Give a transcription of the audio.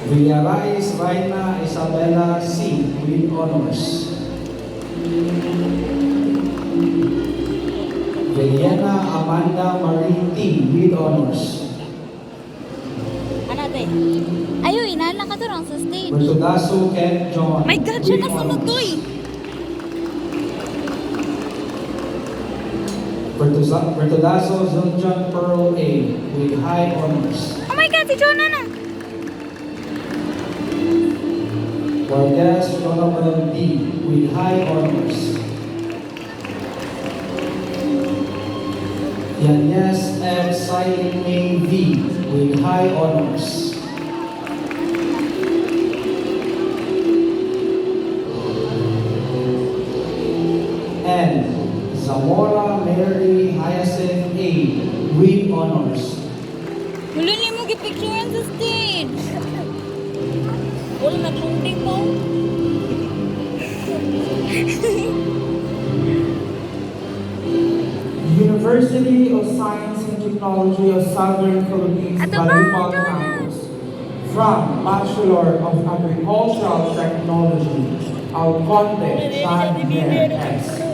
Villarais Raina Isabella C. with honors. Villena Amanda Marie T. with honors. Ano te? Ayo, inala ka to lang sa stage. Bertudaso Ken John My God, siya with nasunod to honors. eh. Bertudaso Zunjan Pearl A. with high honors. Oh my God, si Jonah na. Vargas Donovan D. with high honors. Yanez F. Silent A. V. with high honors. And Zamora Mary Hyacinth A. with honors. Wala niyo mo gipicturean sa stage. Wala naglunding mo. University of Science and Technology of Southern Philippines, Ato ba, Balupang Jonah? Campus. From Bachelor of Agricultural Technology, Alconte John Mer S.